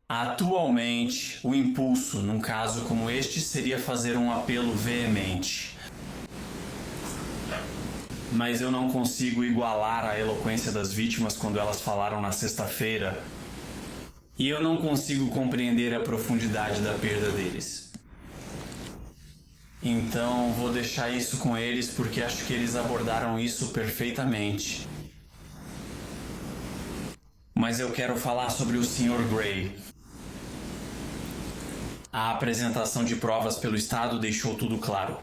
Atualmente, o impulso, num caso como este, seria fazer um apelo veemente. Mas eu não consigo igualar a eloquência das vítimas quando elas falaram na sexta-feira. E eu não consigo compreender a profundidade da perda deles. Então vou deixar isso com eles porque acho que eles abordaram isso perfeitamente. Mas eu quero falar sobre o Sr. Gray. A apresentação de provas pelo Estado deixou tudo claro.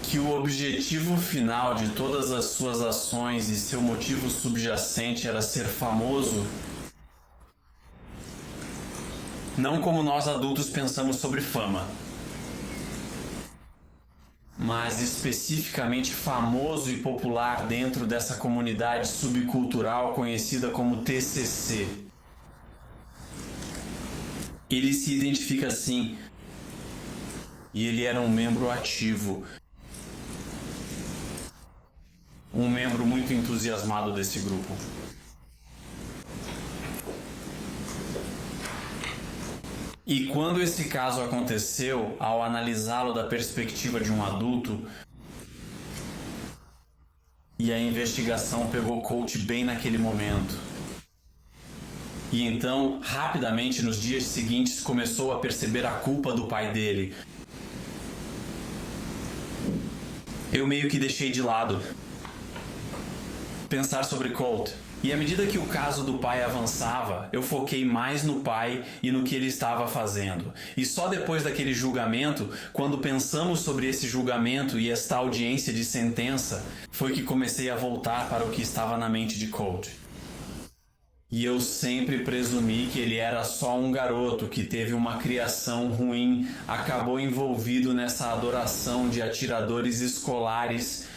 Que o objetivo final de todas as suas ações e seu motivo subjacente era ser famoso, não como nós adultos pensamos sobre fama, mas especificamente famoso e popular dentro dessa comunidade subcultural conhecida como TCC. Ele se identifica assim, e ele era um membro ativo. Um membro muito entusiasmado desse grupo. E quando esse caso aconteceu, ao analisá-lo da perspectiva de um adulto, e a investigação pegou Colt bem naquele momento. E então, rapidamente, nos dias seguintes, começou a perceber a culpa do pai dele. Eu meio que deixei de lado pensar sobre Colt. E à medida que o caso do pai avançava, eu foquei mais no pai e no que ele estava fazendo. E só depois daquele julgamento, quando pensamos sobre esse julgamento e esta audiência de sentença, foi que comecei a voltar para o que estava na mente de Colt. E eu sempre presumi que ele era só um garoto que teve uma criação ruim, acabou envolvido nessa adoração de atiradores escolares.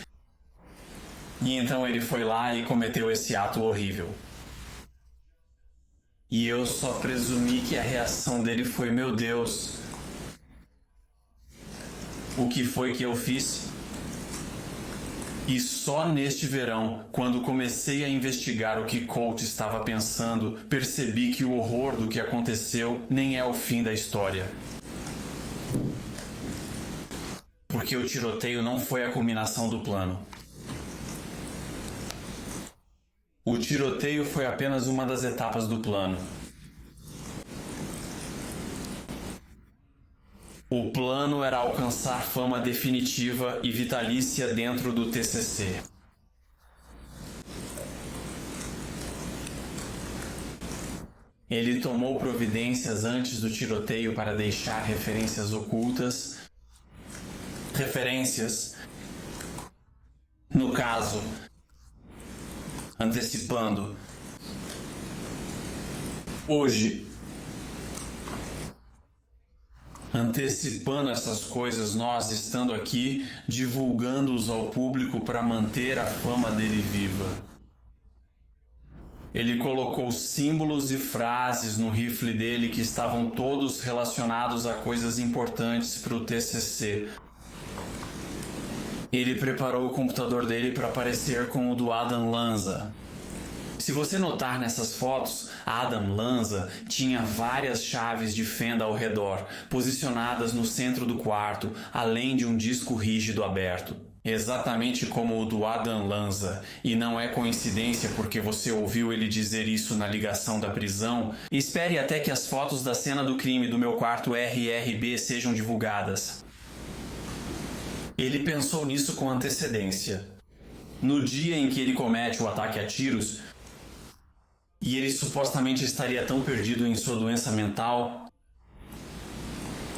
E então ele foi lá e cometeu esse ato horrível. E eu só presumi que a reação dele foi: meu Deus, o que foi que eu fiz? E só neste verão, quando comecei a investigar o que Colt estava pensando, percebi que o horror do que aconteceu nem é o fim da história. Porque o tiroteio não foi a culminação do plano. O tiroteio foi apenas uma das etapas do plano. O plano era alcançar fama definitiva e vitalícia dentro do TCC. Ele tomou providências antes do tiroteio para deixar referências ocultas. Referências, no caso, antecipando. Hoje, antecipando essas coisas, nós estando aqui, divulgando-os ao público para manter a fama dele viva. Ele colocou símbolos e frases no rifle dele que estavam todos relacionados a coisas importantes para o TCC. Ele preparou o computador dele para parecer com o do Adam Lanza. Se você notar nessas fotos, Adam Lanza tinha várias chaves de fenda ao redor, posicionadas no centro do quarto, além de um disco rígido aberto. Exatamente como o do Adam Lanza, e não é coincidência porque você ouviu ele dizer isso na ligação da prisão. Espere até que as fotos da cena do crime do meu quarto RRB sejam divulgadas. Ele pensou nisso com antecedência. No dia em que ele comete o ataque a tiros, e ele supostamente estaria tão perdido em sua doença mental,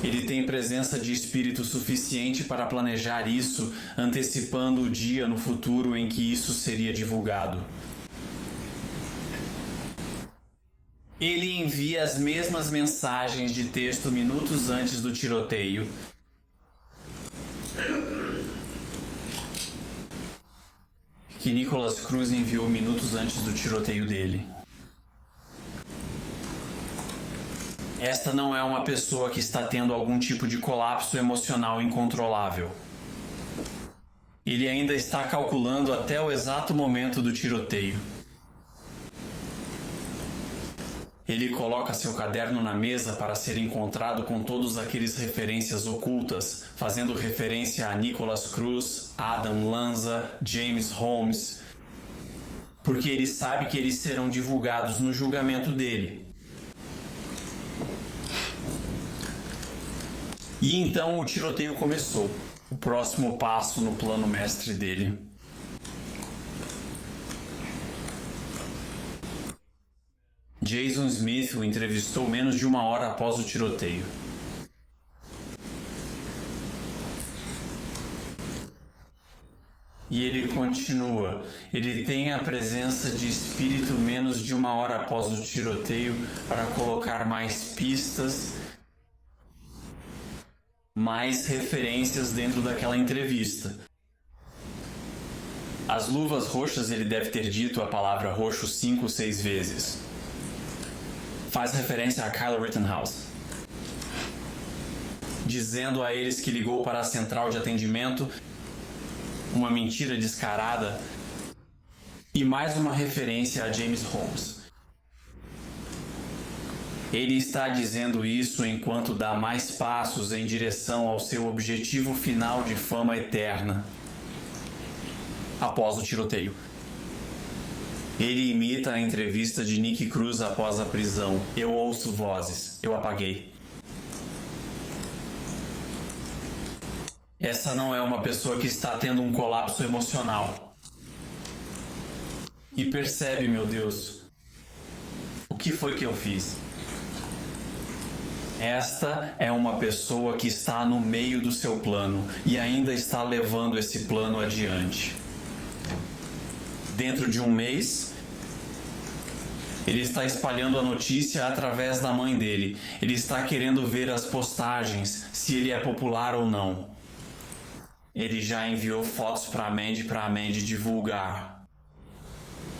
ele tem presença de espírito suficiente para planejar isso, antecipando o dia no futuro em que isso seria divulgado. Ele envia as mesmas mensagens de texto minutos antes do tiroteio. Que Nicholas Cruz enviou minutos antes do tiroteio dele. Esta não é uma pessoa que está tendo algum tipo de colapso emocional incontrolável. Ele ainda está calculando até o exato momento do tiroteio. Ele coloca seu caderno na mesa para ser encontrado com todas aquelas referências ocultas, fazendo referência a Nicholas Cruz, Adam Lanza, James Holmes, porque ele sabe que eles serão divulgados no julgamento dele. E então o tiroteio começou, o próximo passo no plano mestre dele. Jason Smith o entrevistou menos de 1 hora após o tiroteio. E ele continua. Ele tem a presença de espírito menos de 1 hora após o tiroteio para colocar mais pistas, mais referências dentro daquela entrevista. As luvas roxas, ele deve ter dito a palavra roxo 5 ou 6 vezes. Faz referência a Kyle Rittenhouse, dizendo a eles que ligou para a central de atendimento, uma mentira descarada, e mais uma referência a James Holmes. Ele está dizendo isso enquanto dá mais passos em direção ao seu objetivo final de fama eterna. Após o tiroteio, ele imita a entrevista de Nick Cruz após a prisão. Eu ouço vozes. Eu apaguei. Essa não é uma pessoa que está tendo um colapso emocional. E percebe, meu Deus, o que foi que eu fiz? Esta é uma pessoa que está no meio do seu plano e ainda está levando esse plano adiante. Dentro de um mês, ele está espalhando a notícia através da mãe dele. Ele está querendo ver as postagens, se ele é popular ou não. Ele já enviou fotos para a Mandy divulgar.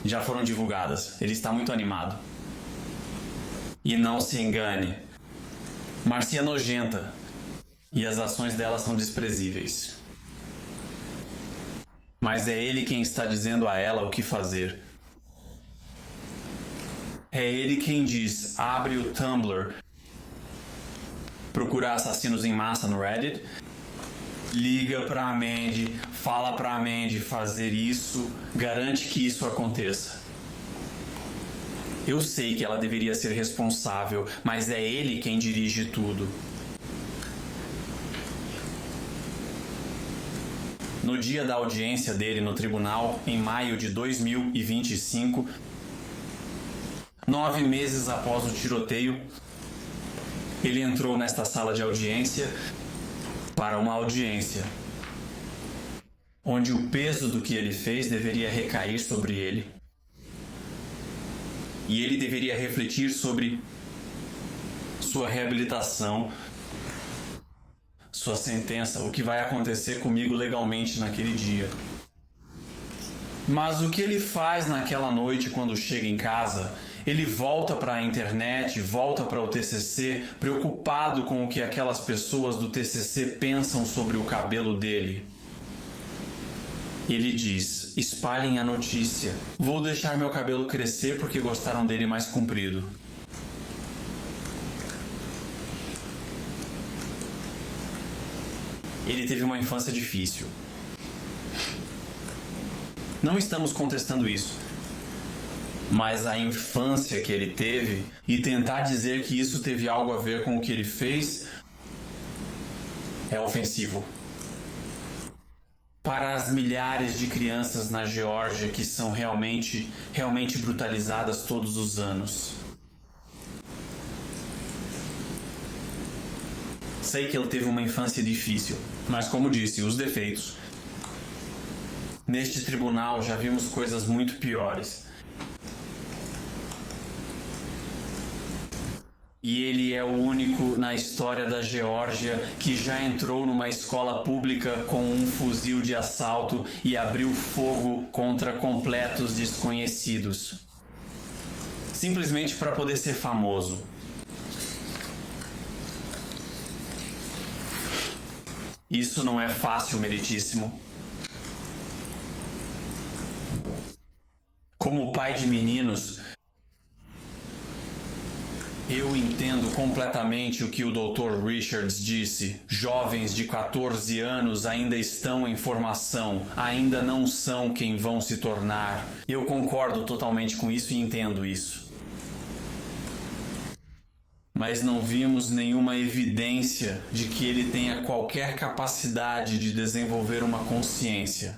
Já foram divulgadas. Ele está muito animado. E não se engane. Marcia é nojenta. E as ações dela são desprezíveis. Mas é ele quem está dizendo a ela o que fazer. É ele quem diz, abre o Tumblr, procura assassinos em massa no Reddit, liga pra Mandy, fala pra Mandy fazer isso, garante que isso aconteça. Eu sei que ela deveria ser responsável, mas é ele quem dirige tudo. No dia da audiência dele no tribunal, em maio de 2025, 9 meses após o tiroteio, ele entrou nesta sala de audiência para uma audiência onde o peso do que ele fez deveria recair sobre ele. E ele deveria refletir sobre sua reabilitação, sua sentença, o que vai acontecer comigo legalmente naquele dia. Mas o que ele faz naquela noite quando chega em casa? Ele volta para a internet, volta para o TCC, preocupado com o que aquelas pessoas do TCC pensam sobre o cabelo dele. Ele diz, espalhem a notícia. Vou deixar meu cabelo crescer porque gostaram dele mais comprido. Ele teve uma infância difícil. Não estamos contestando isso. Mas a infância que ele teve e tentar dizer que isso teve algo a ver com o que ele fez é ofensivo. Para as milhares de crianças na Geórgia que são realmente brutalizadas todos os anos. Sei que ele teve uma infância difícil, mas como disse, os defeitos. Neste tribunal já vimos coisas muito piores. E ele é o único na história da Geórgia que já entrou numa escola pública com um fuzil de assalto e abriu fogo contra completos desconhecidos. Simplesmente para poder ser famoso. Isso não é fácil, meritíssimo. Como pai de meninos, Eu entendo completamente o que o Dr. Richards disse. Jovens de 14 anos ainda estão em formação, ainda não são quem vão se tornar. Eu concordo totalmente com isso e entendo isso. Mas não vimos nenhuma evidência de que ele tenha qualquer capacidade de desenvolver uma consciência.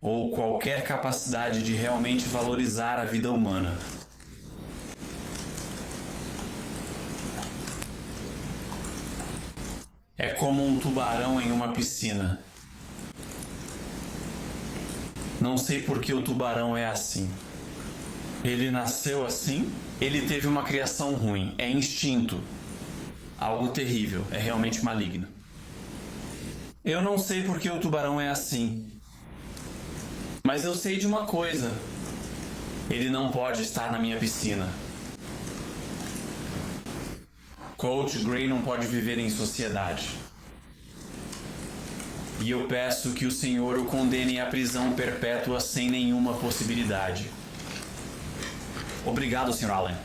Ou qualquer capacidade de realmente valorizar a vida humana. É como um tubarão em uma piscina. Não sei por que o tubarão é assim. Ele nasceu assim? Ele teve uma criação ruim. É instinto. Algo terrível. É realmente maligno. Eu não sei por que o tubarão é assim. Mas eu sei de uma coisa. Ele não pode estar na minha piscina. Coach Gray não pode viver em sociedade. E eu peço que o Senhor o condene à prisão perpétua sem nenhuma possibilidade. Obrigado, Sr. Allen.